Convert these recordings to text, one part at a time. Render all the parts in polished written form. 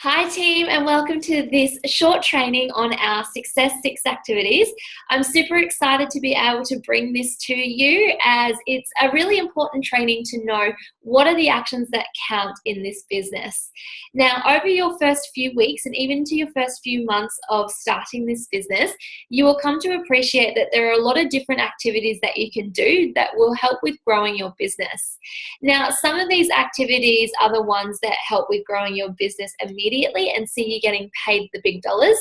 Hi team, and welcome to this short training on our Success 6 activities. I'm super excited to be able to bring this to you as it's a really important training to know what are the actions that count in this business. Now, over your first few weeks and even to your first few months of starting this business, you will come to appreciate that there are a lot of different activities that you can do that will help with growing your business. Now, some of these activities are the ones that help with growing your business immediately and see you getting paid the big dollars.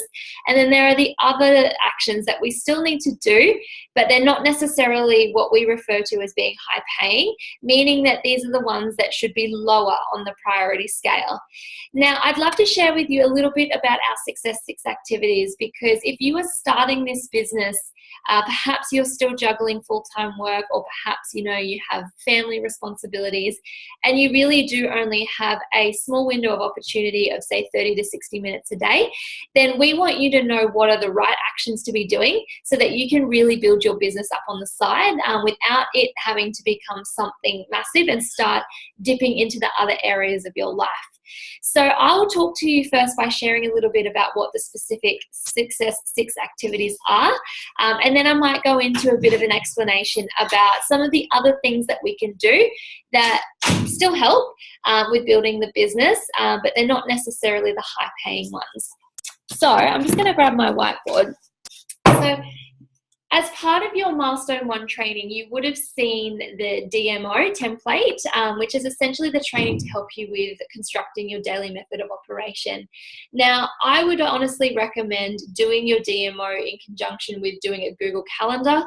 And then there are the other actions that we still need to do, but they're not necessarily what we refer to as being high paying, meaning that these are the ones that should be lower on the priority scale. Now, I'd love to share with you a little bit about our Success 6 activities, because if you are starting this business, perhaps you're still juggling full-time work, or perhaps you have family responsibilities and you really do only have a small window of opportunity of say 30 to 60 minutes a day, then we want you to know what are the right actions to be doing so that you can really build your business up on the side without it having to become something massive and start dipping into the other areas of your life. So I will talk to you first by sharing a little bit about what the specific Success 6 activities are, and then I might go into a bit of an explanation about some of the other things that we can do that still help with building the business, but they're not necessarily the high-paying ones. So I'm just going to grab my whiteboard. So as part of your Milestone 1 training, you would have seen the DMO template, which is essentially the training to help you with constructing your daily method of operation. Now, I would honestly recommend doing your DMO in conjunction with doing a Google Calendar,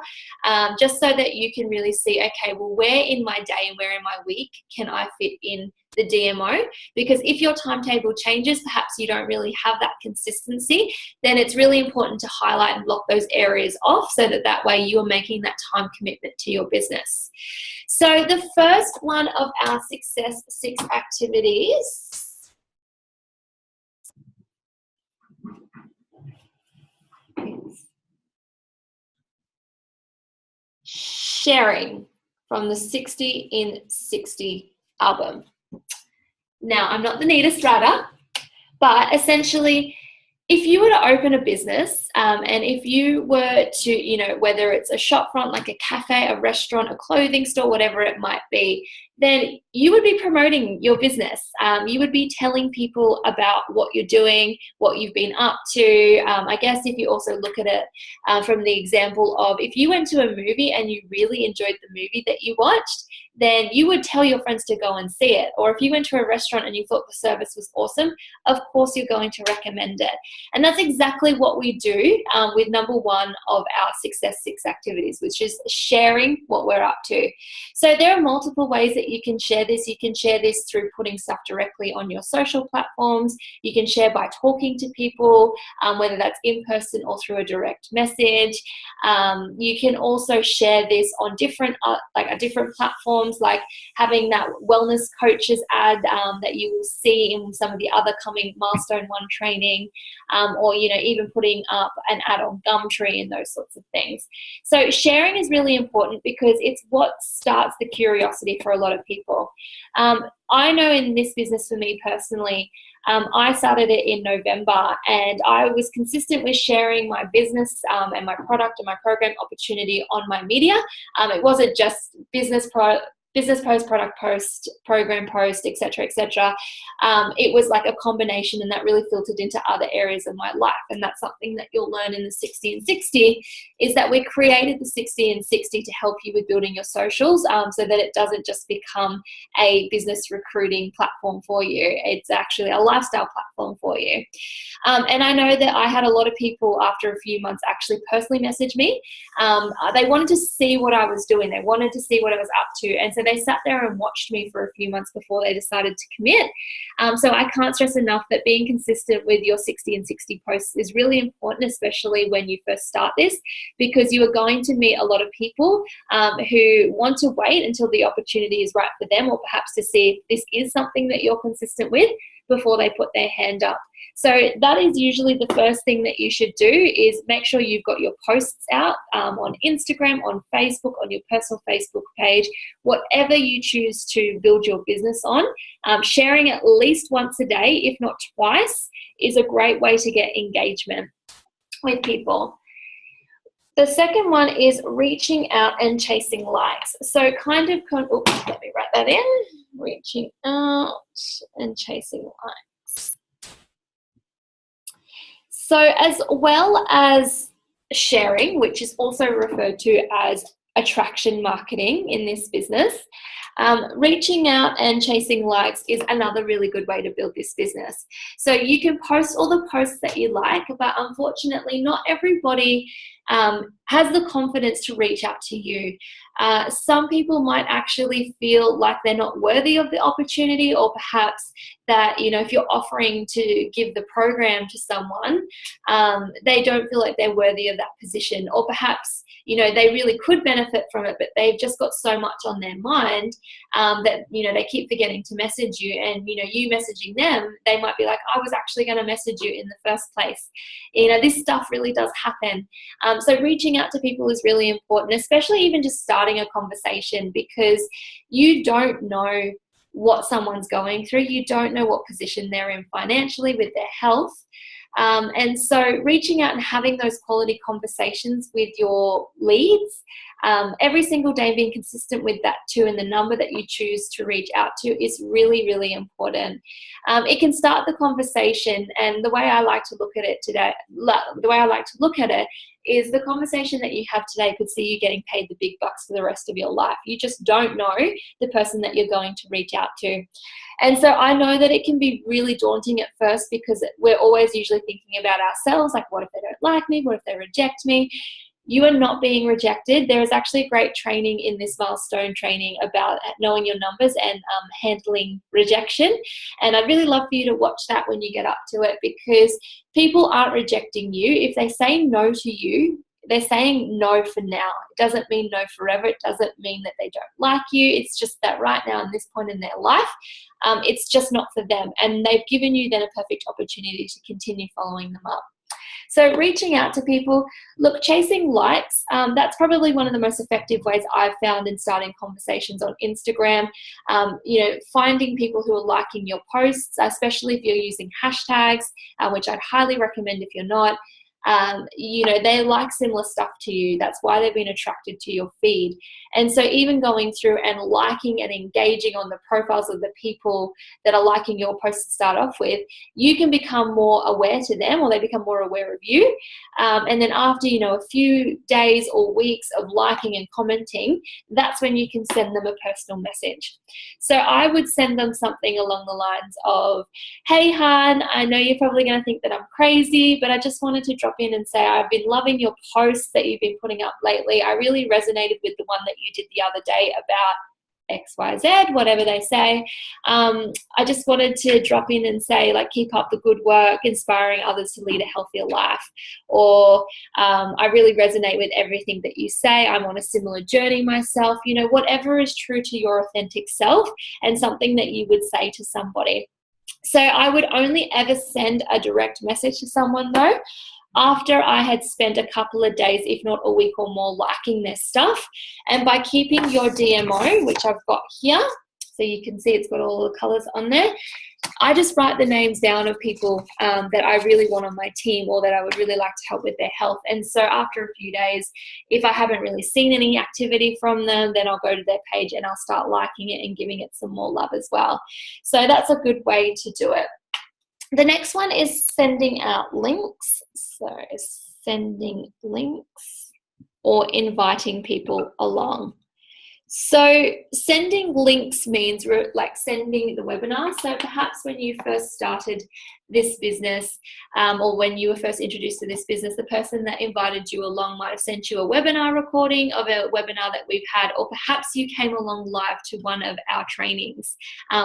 just so that you can really see, okay, well, where in my day and where in my week can I fit in the DMO? Because if your timetable changes, perhaps you don't really have that consistency, then it's really important to highlight and block those areas off so that way you are making that time commitment to your business. So the first one of our Success 6 activities sharing from the 60 in 60 album. Now, I'm not the neatest writer, but essentially, if you were to open a business and if you were to, whether it's a shop front, like a cafe, a restaurant, a clothing store, whatever it might be, then you would be promoting your business. You would be telling people about what you're doing, what you've been up to. I guess if you also look at it from the example of if you went to a movie and you really enjoyed the movie that you watched, then you would tell your friends to go and see it. Or if you went to a restaurant and you thought the service was awesome, of course you're going to recommend it. And that's exactly what we do with number 1 of our Success 6 activities, which is sharing what we're up to. So there are multiple ways that you can share this. You can share this through putting stuff directly on your social platforms. You can share by talking to people, whether that's in person or through a direct message. You can also share this on different platforms, like having that wellness coaches ad that you will see in some of the other coming Milestone 1 training, or even putting up an ad on Gumtree and those sorts of things. So sharing is really important because it's what starts the curiosity for a lot of people. I know in this business, for me personally, I started it in November, and I was consistent with sharing my business and my product and my program opportunity on my media. It wasn't just business post, product post, program post, etc., etc. It was like a combination, and that really filtered into other areas of my life. And that's something that you'll learn in the 60 and 60, is that we created the 60 and 60 to help you with building your socials, so that it doesn't just become a business recruiting platform for you. It's actually a lifestyle platform for you. And I know that I had a lot of people after a few months actually personally message me. They wanted to see what I was doing. They wanted to see what I was up to. And so they sat there and watched me for a few months before they decided to commit. So I can't stress enough that being consistent with your 60 and 60 posts is really important, especially when you first start this, because you are going to meet a lot of people who want to wait until the opportunity is right for them, or perhaps to see if this is something that you're consistent with. before they put their hand up. So that is usually the first thing that you should do, is make sure you've got your posts out on Instagram, on Facebook, on your personal Facebook page, whatever you choose to build your business on. Sharing at least once a day, if not twice, is a great way to get engagement with people. The second one is reaching out and chasing likes. So let me write that in. Reaching out and chasing likes. So as well as sharing, which is also referred to as attraction marketing in this business, reaching out and chasing likes is another really good way to build this business. So you can post all the posts that you like, but unfortunately not everybody has the confidence to reach out to you. Some people might actually feel like they're not worthy of the opportunity, or perhaps that, if you're offering to give the program to someone, they don't feel like they're worthy of that position, or perhaps they really could benefit from it, but they've just got so much on their mind that they keep forgetting to message you. And you messaging them, they might be like, I was actually going to message you in the first place. This stuff really does happen. So reaching out to people is really important, especially even just starting a conversation, because you don't know what someone's going through. You don't know what position they're in financially with their health. And so reaching out and having those quality conversations with your leads every single day, being consistent with that too, and the number that you choose to reach out to is really, really important. It can start the conversation, and the way I like to look at it is the conversation that you have today could see you getting paid the big bucks for the rest of your life. You just don't know the person that you're going to reach out to. And so I know that it can be really daunting at first, because we're always usually thinking about ourselves, like, what if they don't like me? What if they reject me? You are not being rejected. There is actually a great training in this milestone training about knowing your numbers and handling rejection. And I'd really love for you to watch that when you get up to it, because people aren't rejecting you. If they say no to you, they're saying no for now. It doesn't mean no forever. It doesn't mean that they don't like you. It's just that right now, in this point in their life, it's just not for them. And they've given you then a perfect opportunity to continue following them up. So reaching out to people, look, chasing likes, that's probably one of the most effective ways I've found in starting conversations on Instagram. Finding people who are liking your posts, especially if you're using hashtags, which I'd highly recommend if you're not. They like similar stuff to you. That's why they've been attracted to your feed. And so even going through and liking and engaging on the profiles of the people that are liking your post to start off with, you can become more aware to them, or they become more aware of you. And then after, a few days or weeks of liking and commenting, that's when you can send them a personal message. So I would send them something along the lines of, hey, Han, I know you're probably going to think that I'm crazy, but I just wanted to drop in and say I've been loving your posts that you've been putting up lately. I really resonated with the one that you did the other day about XYZ, whatever they say. I just wanted to drop in and say, keep up the good work, inspiring others to lead a healthier life. Or I really resonate with everything that you say. I'm on a similar journey myself. Whatever is true to your authentic self, and something that you would say to somebody. So I would only ever send a direct message to someone, though, after I had spent a couple of days, if not a week or more, liking their stuff. And by keeping your DMO, which I've got here, so you can see it's got all the colors on there, I just write the names down of people that I really want on my team, or that I would really like to help with their health. And so after a few days, if I haven't really seen any activity from them, then I'll go to their page and I'll start liking it and giving it some more love as well. So that's a good way to do it. The next one is sending out links. So sending links or inviting people along. So sending links means sending the webinar. So perhaps when you first started this business, or when you were first introduced to this business, the person that invited you along might have sent you a webinar recording of a webinar that we've had, or perhaps you came along live to one of our trainings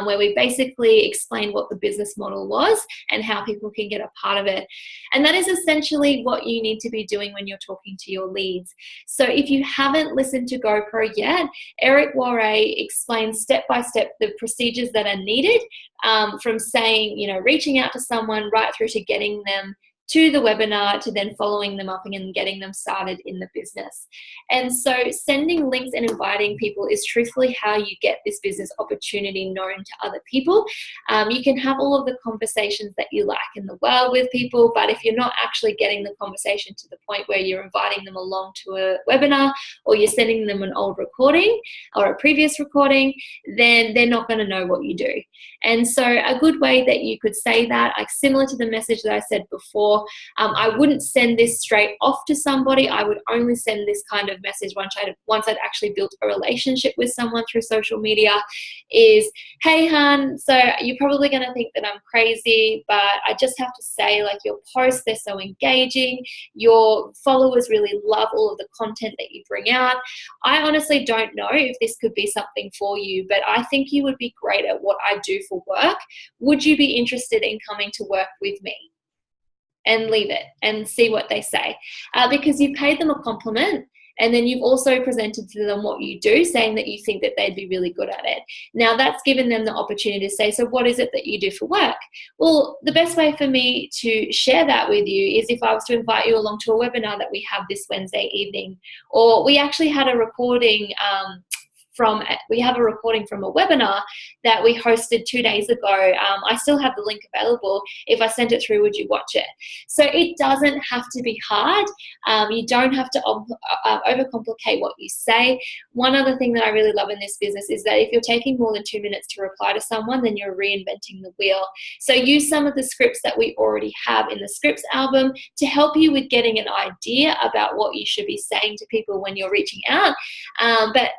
where we basically explained what the business model was and how people can get a part of it. And that is essentially what you need to be doing when you're talking to your leads. So if you haven't listened to GoPro yet, Eric Worre explains step by step the procedures that are needed, from saying, reaching out to someone right through to getting them to the webinar, to then following them up and getting them started in the business. And so sending links and inviting people is truthfully how you get this business opportunity known to other people. You can have all of the conversations that you like in the world with people, but if you're not actually getting the conversation to the point where you're inviting them along to a webinar, or you're sending them an old recording or a previous recording, then they're not going to know what you do. And so a good way that you could say that, like similar to the message that I said before, I wouldn't send this straight off to somebody. I would only send this kind of message once I'd actually built a relationship with someone through social media, is, hey, hun, so you're probably going to think that I'm crazy, but I just have to say, like, your posts, they're so engaging. Your followers really love all of the content that you bring out. I honestly don't know if this could be something for you, but I think you would be great at what I do for work. Would you be interested in coming to work with me? And leave it and see what they say, because you've paid them a compliment, and then you've also presented to them what you do, saying that you think that they'd be really good at it. Now that's given them the opportunity to say, so what is it that you do for work? Well, the best way for me to share that with you is if I was to invite you along to a webinar that we have this Wednesday evening, or we actually had a recording we have a recording from a webinar that we hosted 2 days ago. I still have the link available. If I sent it through, would you watch it? So it doesn't have to be hard. You don't have to overcomplicate what you say. One other thing that I really love in this business is that if you're taking more than 2 minutes to reply to someone, then you're reinventing the wheel. So use some of the scripts that we already have in the scripts album to help you with getting an idea about what you should be saying to people when you're reaching out. But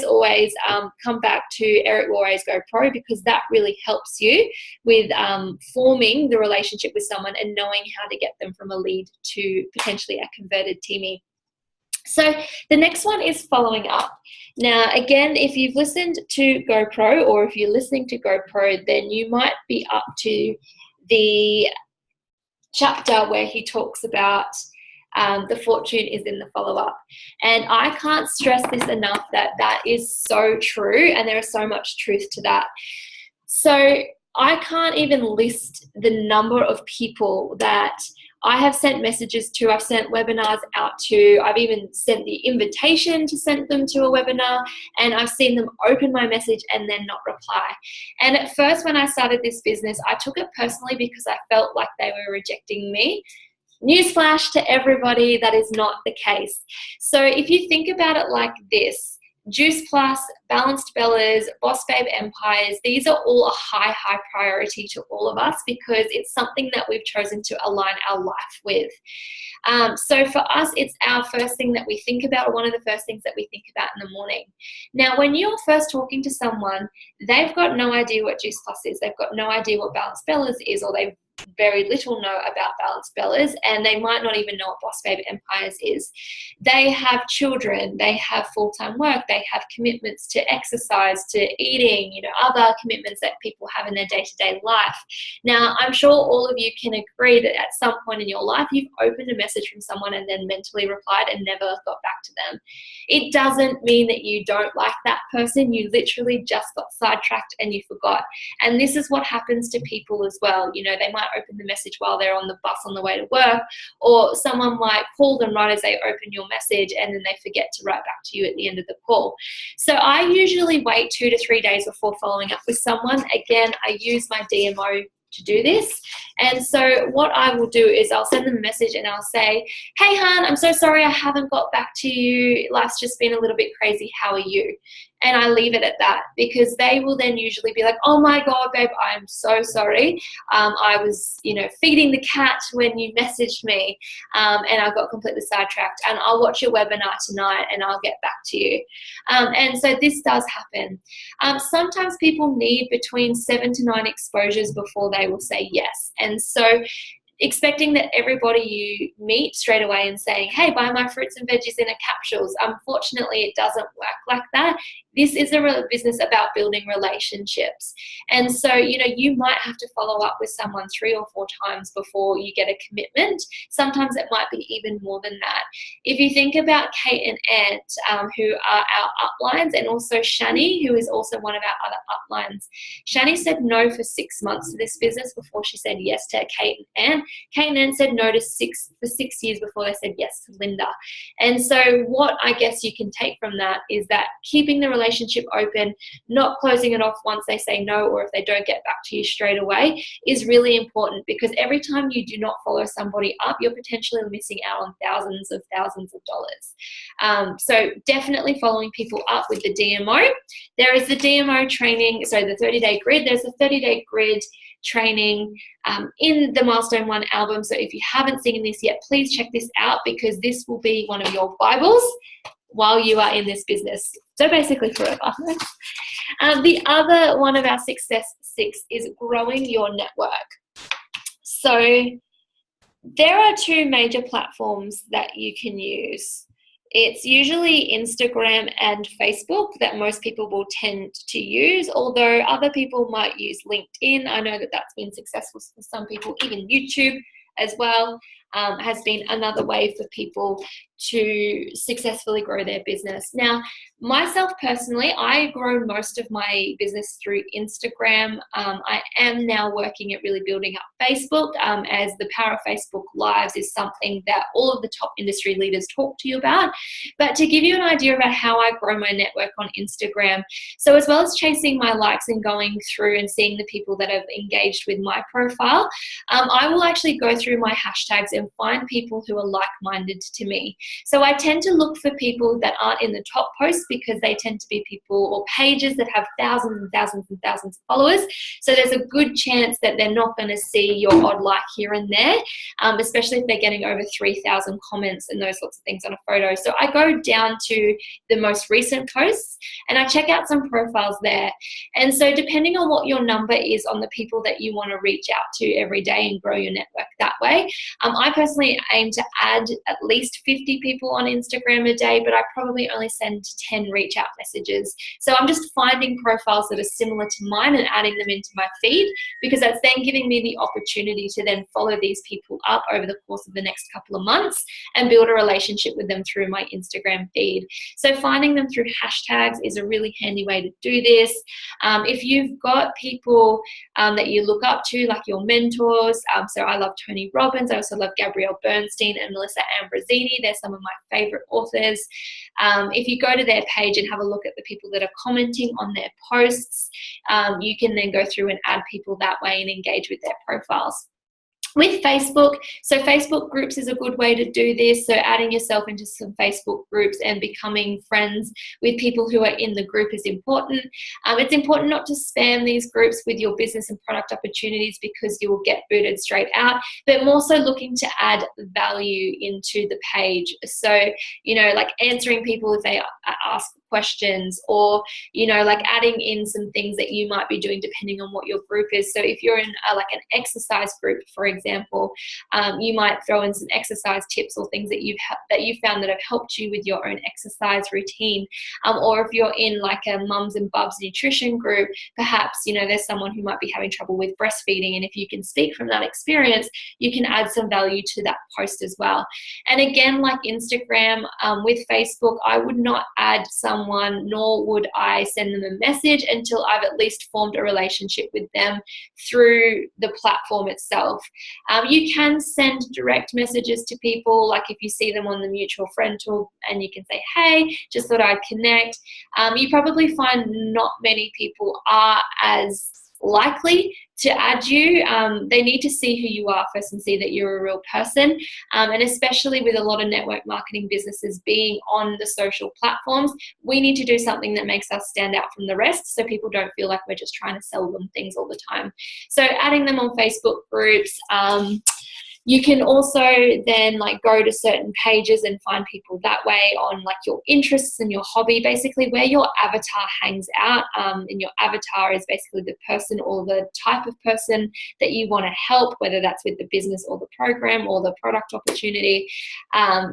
always come back to Eric Worre's GoPro, because that really helps you with forming the relationship with someone and knowing how to get them from a lead to potentially a converted teamie. So the next one is following up. Now, again, if you've listened to GoPro, or if you're listening to GoPro, then you might be up to the chapter where he talks about the fortune is in the follow-up. And I can't stress this enough, that is so true, and there is so much truth to that. So I can't even list the number of people that I have sent messages to, I've sent webinars out to, I've even sent the invitation to send them to a webinar, and I've seen them open my message and then not reply. And at first, when I started this business, I took it personally because I felt like they were rejecting me. Newsflash to everybody, that is not the case. So if you think about it like this, Juice Plus, Balanced Bellas, Boss Babe Empires, these are all a high priority to all of us, because it's something that we've chosen to align our life with. So for us, it's our first thing that we think about, or one of the first things that we think about in the morning. Now, when you're first talking to someone, they've got no idea what Juice Plus is. They've got no idea what Balanced Bellas is, or they've very little know about Balanced Bellas, and they might not even know what Boss Babe Empires is. They have children, they have full-time work, they have commitments to exercise, to eating, other commitments that people have in their day-to-day life. Now, I'm sure all of you can agree that at some point in your life, you've opened a message from someone and then mentally replied and never got back to them. It doesn't mean that you don't like that person. You literally just got sidetracked and you forgot. And this is what happens to people as well. They might open the message while they're on the bus on the way to work, or someone might call them right as they open your message, and then they forget to write back to you at the end of the call. So I usually wait 2 to 3 days before following up with someone. Again, I use my DMO to do this. And so what I will do is I'll send them a message and I'll say, hey, hun, I'm so sorry I haven't got back to you. Life's just been a little bit crazy. How are you? and I leave it at that, because they will then usually be like, oh my God, babe, I'm so sorry. I was, feeding the cat when you messaged me, and I got completely sidetracked, and I'll watch your webinar tonight and I'll get back to you. And so this does happen. Sometimes people need between 7 to 9 exposures before they will say yes. And so expecting that everybody you meet straight away and saying, hey, buy my fruits and veggies in a capsules. Unfortunately, it doesn't work like that. This is a business about building relationships. And so, you might have to follow up with someone 3 or 4 times before you get a commitment. Sometimes it might be even more than that. If you think about Kate and Ant, who are our uplines, and also Shani, who is also one of our other uplines. Shani said no for 6 months to this business before she said yes to Kate and Ant. Kate and Ant said no for 6 years before they said yes to Linda. And so what I guess you can take from that is that keeping the relationship open, not closing it off once they say no, or if they don't get back to you straight away, is really important, because every time you do not follow somebody up, you're potentially missing out on thousands of dollars. So definitely following people up with the DMO. There is the DMO training, so the 30-day grid. There's a 30-day grid training in the Milestone 1 album. So if you haven't seen this yet, please check this out, because this will be one of your Bibles while you are in this business. So basically forever. The other one of our Success 6 is growing your network. So there are 2 major platforms that you can use. It's usually Instagram and Facebook that most people will tend to use, although other people might use LinkedIn. I know that that's been successful for some people. Even YouTube as well has been another way for people to successfully grow their business. Now, myself personally, I grow most of my business through Instagram. I am now working at really building up Facebook, as the power of Facebook Lives is something that all of the top industry leaders talk to you about. But to give you an idea about how I grow my network on Instagram, so as well as chasing my likes and going through and seeing the people that have engaged with my profile, I will actually go through my hashtags and find people who are like-minded to me. So I tend to look for people that aren't in the top posts, because they tend to be people or pages that have thousands and thousands and thousands of followers. So there's a good chance that they're not going to see your odd like here and there, especially if they're getting over 3,000 comments and those sorts of things on a photo. So I go down to the most recent posts and I check out some profiles there. And so depending on what your number is on the people that you want to reach out to every day and grow your network that way, I personally aim to add at least 50 people on Instagram a day, but I probably only send 10 reach out messages. So I'm just finding profiles that are similar to mine and adding them into my feed, because that's then giving me the opportunity to then follow these people up over the course of the next couple of months and build a relationship with them through my Instagram feed. So finding them through hashtags is a really handy way to do this. If you've got people that you look up to, like your mentors, so I love Tony Robbins, I also love Gabrielle Bernstein and Melissa Ambrosini. They're some of my favorite authors. If you go to their page and have a look at the people that are commenting on their posts, you can then go through and add people that way and engage with their profiles. With Facebook, so Facebook groups is a good way to do this. So adding yourself into some Facebook groups and becoming friends with people who are in the group is important. It's important not to spam these groups with your business and product opportunities, because you will get booted straight out, but more so looking to add value into the page. So, like answering people if they ask questions, or, like adding in some things that you might be doing depending on what your group is. So if you're in like an exercise group, for example, you might throw in some exercise tips or things that you've found that have helped you with your own exercise routine. Or if you're in like a mums and bubs nutrition group, perhaps, there's someone who might be having trouble with breastfeeding, and if you can speak from that experience, you can add some value to that post as well. And again, like Instagram, with Facebook, I would not add someone, nor would I send them a message until I've at least formed a relationship with them through the platform itself. You can send direct messages to people, like if you see them on the mutual friend tool, and you can say, hey, just thought I'd connect. You probably find not many people are as likely to add you. They need to see who you are first and see that you're a real person. And especially with a lot of network marketing businesses being on the social platforms, we need to do something that makes us stand out from the rest so people don't feel like we're just trying to sell them things all the time. So adding them on Facebook groups, you can also then like go to certain pages and find people that way on like your interests and your hobby, basically where your avatar hangs out. And your avatar is basically the person or the type of person that you want to help, whether that's with the business or the program or the product opportunity.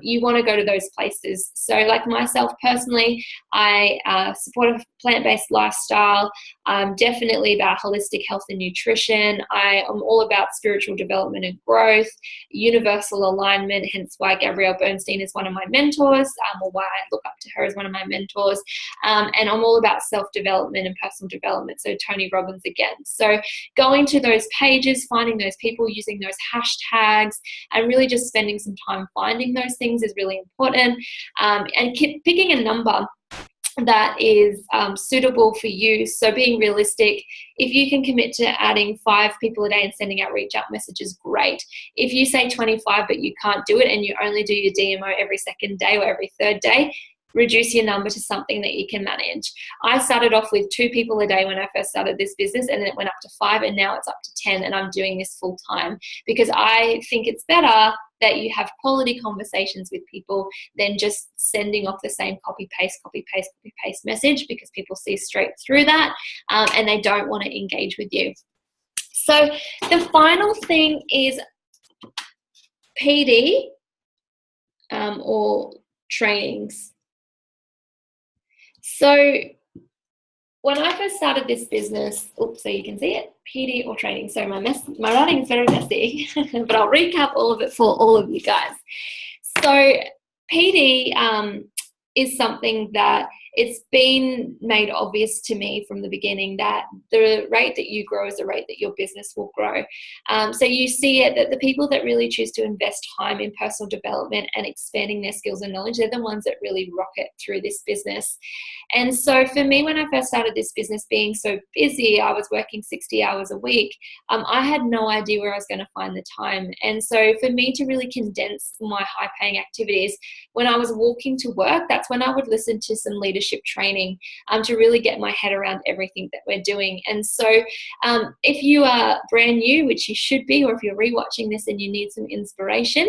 You want to go to those places. So like myself personally, I support a plant-based lifestyle. I'm definitely about holistic health and nutrition. I am all about spiritual development and growth, universal alignment, hence why Gabrielle Bernstein is one of my mentors, or why I look up to her as one of my mentors. And I'm all about self-development and personal development, so Tony Robbins again. So going to those pages, finding those people, using those hashtags, and really just spending some time finding those things is really important. And keep picking a number that is suitable for you. So being realistic, if you can commit to adding 5 people a day and sending out reach out messages, great. If you say 25 but you can't do it and you only do your DMO every second day or every third day, reduce your number to something that you can manage. I started off with 2 people a day when I first started this business, and then it went up to 5, and now it's up to 10, and I'm doing this full time because I think it's better that you have quality conversations with people than just sending off the same copy paste message, because people see straight through that and they don't want to engage with you. So the final thing is PD or trainings. So when I first started this business, so you can see it, PD or training. So my writing is very messy, but I'll recap all of it for all of you guys. So PD is something that it's been made obvious to me from the beginning that the rate that you grow is the rate that your business will grow. So you see it that the people that really choose to invest time in personal development and expanding their skills and knowledge, they're the ones that really rocket through this business. And so for me, when I first started this business, being so busy, I was working 60 hours a week. I had no idea where I was going to find the time. And so for me to really condense my high paying activities, when I was walking to work, that's when I would listen to some leadership training to really get my head around everything that we're doing. And so if you are brand new, which you should be, or if you're rewatching this and you need some inspiration,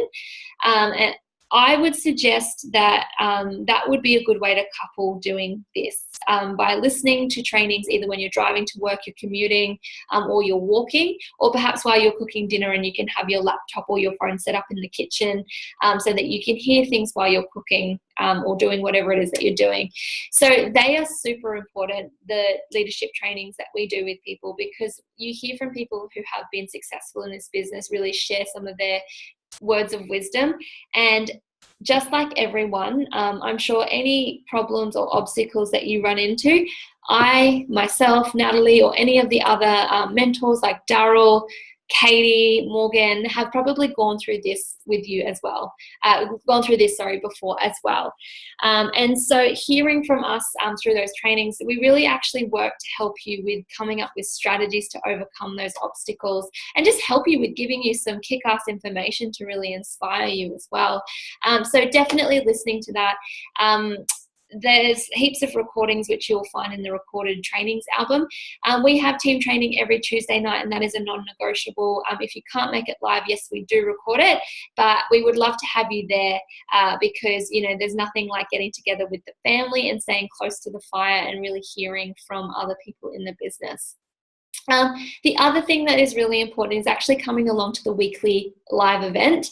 and I would suggest that that would be a good way to couple doing this by listening to trainings either when you're driving to work, you're commuting, or you're walking, or perhaps while you're cooking dinner and you can have your laptop or your phone set up in the kitchen so that you can hear things while you're cooking or doing whatever it is that you're doing. So they are super important, the leadership trainings that we do with people, because you hear from people who have been successful in this business really share some of their words of wisdom. And just like everyone, I'm sure any problems or obstacles that you run into, I, myself, Natalie, or any of the other mentors like Daryl, Katie, Morgan, have probably gone through this with you as well, before as well. And so hearing from us through those trainings, we really actually work to help you with coming up with strategies to overcome those obstacles and just help you with giving you some kick-ass information to really inspire you as well. So definitely listening to that. There's heaps of recordings which you'll find in the recorded trainings album. We have team training every Tuesday night, and that is a non-negotiable. If you can't make it live, yes, we do record it, but we would love to have you there because, you know, there's nothing like getting together with the family and staying close to the fire and really hearing from other people in the business. The other thing that is really important is actually coming along to the weekly live event,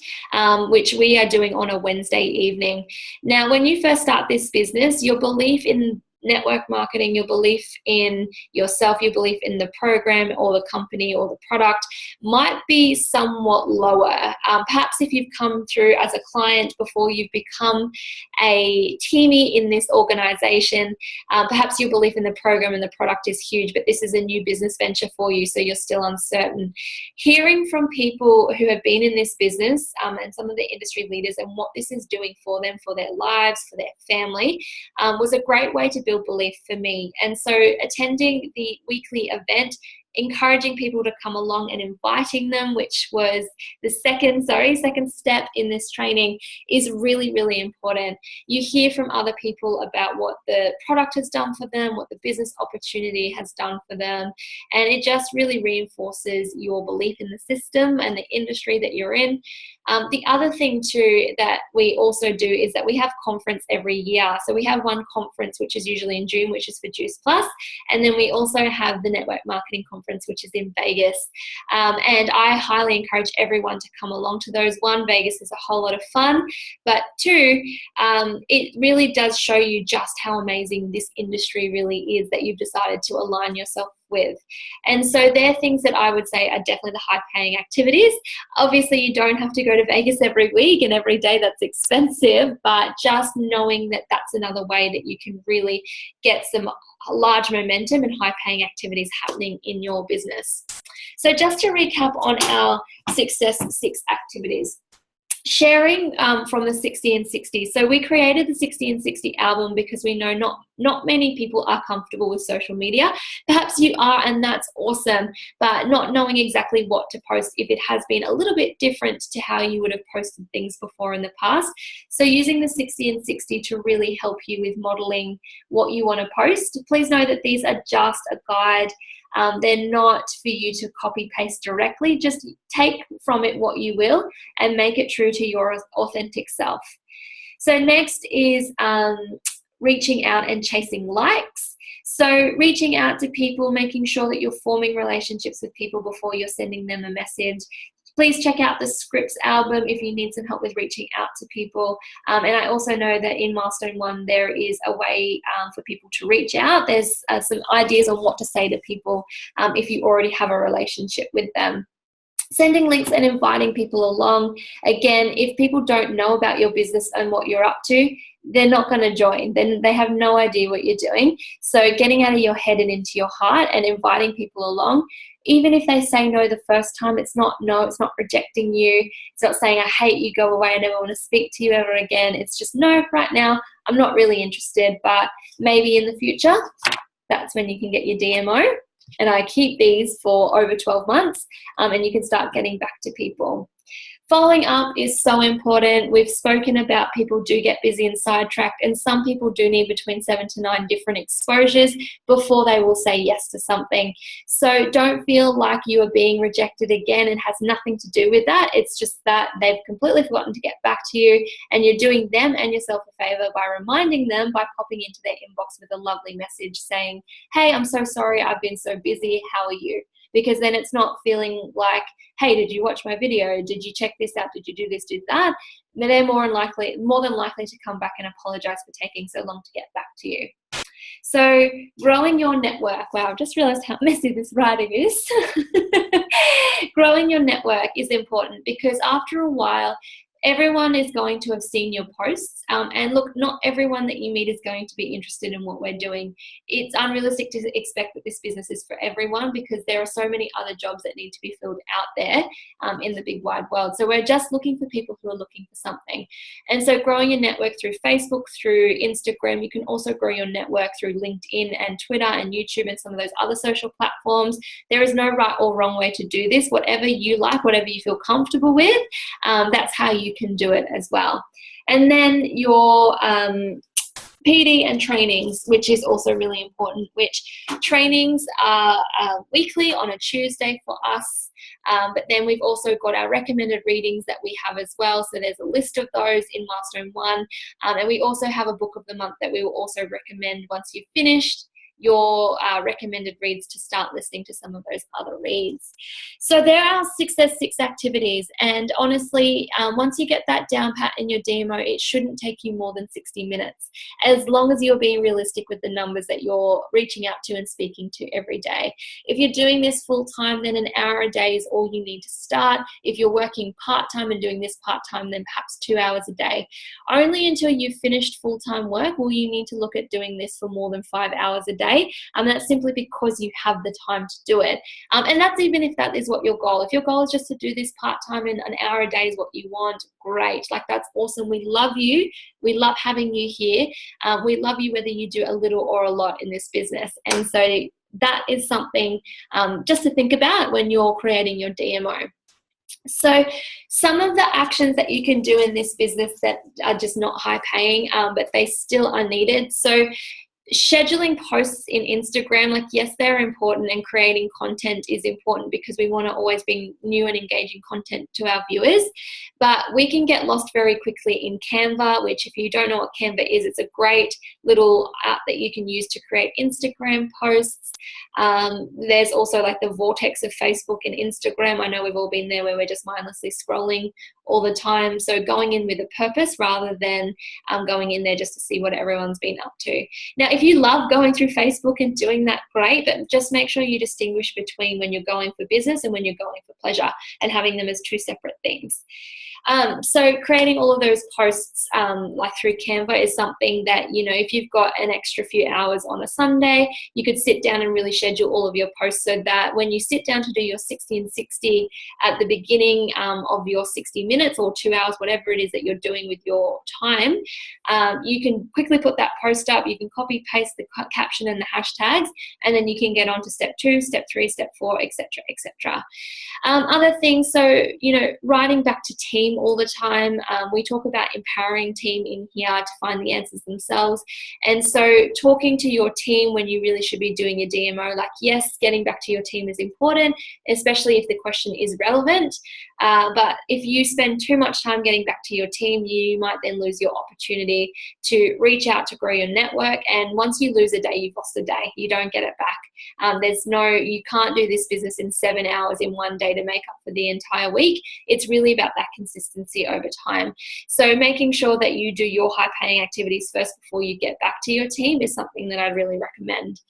which we are doing on a Wednesday evening. Now, when you first start this business, your belief in network marketing, your belief in yourself, your belief in the program or the company or the product might be somewhat lower. Perhaps if you've come through as a client before you've become a teamie in this organization, perhaps your belief in the program and the product is huge, but this is a new business venture for you, so you're still uncertain. Hearing from people who have been in this business and some of the industry leaders and what this is doing for them, for their lives, for their family, was a great way to build belief for me. And so attending the weekly event encouraging people to come along and inviting them, which was the second step in this training, is really, really important. You hear from other people about what the product has done for them, what the business opportunity has done for them, and it just really reinforces your belief in the system and the industry that you're in. The other thing too that we also do is that we have conference every year. So we have one conference which is usually in June, which is for Juice Plus, and then we also have the Network Marketing Conference, which is in Vegas. And I highly encourage everyone to come along to those. One, Vegas is a whole lot of fun, but two, it really does show you just how amazing this industry really is that you've decided to align yourself with. And so they're things that I would say are definitely the high paying activities. Obviously you don't have to go to Vegas every week and every day, that's expensive, but just knowing that that's another way that you can really get some large momentum and high paying activities happening in your business. So just to recap on our Success 6 activities. Sharing from the 60 and 60. So we created the 60 and 60 album because we know not many people are comfortable with social media. Perhaps you are, and that's awesome, but not knowing exactly what to post if it has been a little bit different to how you would have posted things before in the past. So using the 60 and 60 to really help you with modeling what you want to post. Please know that these are just a guide. They're not for you to copy paste directly. Just take from it what you will and make it true to your authentic self. So next is reaching out and chasing likes. So reaching out to people, making sure that you're forming relationships with people before you're sending them a message. Please check out the Scripts album if you need some help with reaching out to people. And I also know that in Milestone 1, there is a way for people to reach out. There's some ideas on what to say to people if you already have a relationship with them. Sending links and inviting people along. Again, if people don't know about your business and what you're up to, they're not going to join. Then they have no idea what you're doing. So getting out of your head and into your heart and inviting people along. Even if they say no the first time, it's not no, it's not rejecting you. It's not saying, I hate you, go away, I never want to speak to you ever again. It's just, no, right now, I'm not really interested, but maybe in the future, that's when you can get your DMO. And I keep these for over 12 months, and you can start getting back to people. Following up is so important. We've spoken about people do get busy and sidetracked, and some people do need between 7 to 9 different exposures before they will say yes to something. So don't feel like you are being rejected again. It has nothing to do with that. It's just that they've completely forgotten to get back to you, and you're doing them and yourself a favor by reminding them by popping into their inbox with a lovely message saying, hey, I'm so sorry, I've been so busy, how are you? Because then it's not feeling like, hey, did you watch my video? Did you check this out? Did you do this, do that? They're more than likely to come back and apologize for taking so long to get back to you. So growing your network. Wow, I've just realized how messy this writing is. Growing your network is important because after a while, everyone is going to have seen your posts. And look, not everyone that you meet is going to be interested in what we're doing. It's unrealistic to expect that this business is for everyone because there are so many other jobs that need to be filled out there in the big wide world. So we're just looking for people who are looking for something. And so growing your network through Facebook, through Instagram, you can also grow your network through LinkedIn and Twitter and YouTube and some of those other social platforms. There is no right or wrong way to do this. Whatever you like, whatever you feel comfortable with, that's how you can do it as well. And then your PD and trainings, which is also really important, which trainings are weekly on a Tuesday for us. But then we've also got our recommended readings that we have as well. So there's a list of those in Milestone 1. And we also have a book of the month that we will also recommend once you've finished your recommended reads to start listening to some of those other reads. So there are Success 6 activities, and honestly, once you get that down pat in your DMO, it shouldn't take you more than 60 minutes, as long as you're being realistic with the numbers that you're reaching out to and speaking to every day. If you're doing this full-time, then an hour a day is all you need to start. If you're working part-time and doing this part-time, then perhaps 2 hours a day. Only until you've finished full-time work will you need to look at doing this for more than 5 hours a day. That's simply because you have the time to do it. And that's even if that is what your goal. If your goal is just to do this part-time and an hour a day is what you want, great. Like, that's awesome. We love you. We love having you here. We love you whether you do a little or a lot in this business. And so that is something just to think about when you're creating your DMO. So some of the actions that you can do in this business that are just not high paying, but they still are needed. So scheduling posts in Instagram, like, yes, they're important, and creating content is important because we want to always bring new and engaging content to our viewers. But we can get lost very quickly in Canva, which, if you don't know what Canva is, it's a great little app that you can use to create Instagram posts. There's also like the vortex of Facebook and Instagram. I know we've all been there, where we're just mindlessly scrolling all the time. So going in with a purpose rather than going in there just to see what everyone's been up to. Now, if you love going through Facebook and doing that, great, but just make sure you distinguish between when you're going for business and when you're going for pleasure, and having them as two separate things. So creating all of those posts like through Canva is something that, you know, if you've got an extra few hours on a Sunday, you could sit down and really schedule all of your posts, so that when you sit down to do your 60 and 60 at the beginning of your 60 minutes or 2 hours, whatever it is that you're doing with your time, you can quickly put that post up. You can copy paste the caption and the hashtags, and then you can get on to step 2, step 3, step 4, etc., etc. Other things, so, you know, writing back to team all the time. We talk about empowering team in here to find the answers themselves. And so talking to your team when you really should be doing your DMO, like, yes, getting back to your team is important, especially if the question is relevant. But if you spend too much time getting back to your team, you might then lose your opportunity to reach out to grow your network. And once you lose a day, you've lost a day. You don't get it back. You can't do this business in 7 hours in one day to make up for the entire week. It's really about that consistency over time. So making sure that you do your high paying activities first before you get back to your team is something that I'd really recommend.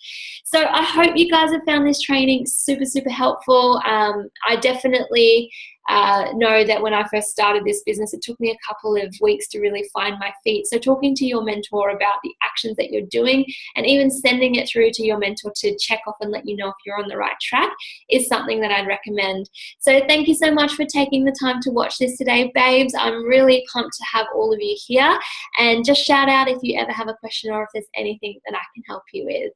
So I hope you guys have found this training super, super helpful. I definitely know that when I first started this business, it took me a couple of weeks to really find my feet. So talking to your mentor about the actions that you're doing, and even sending it through to your mentor to check off and let you know if you're on the right track, is something that I'd recommend. So thank you so much for taking the time to watch this today, babes. I'm really pumped to have all of you here, and just shout out if you ever have a question or if there's anything that I can help you with.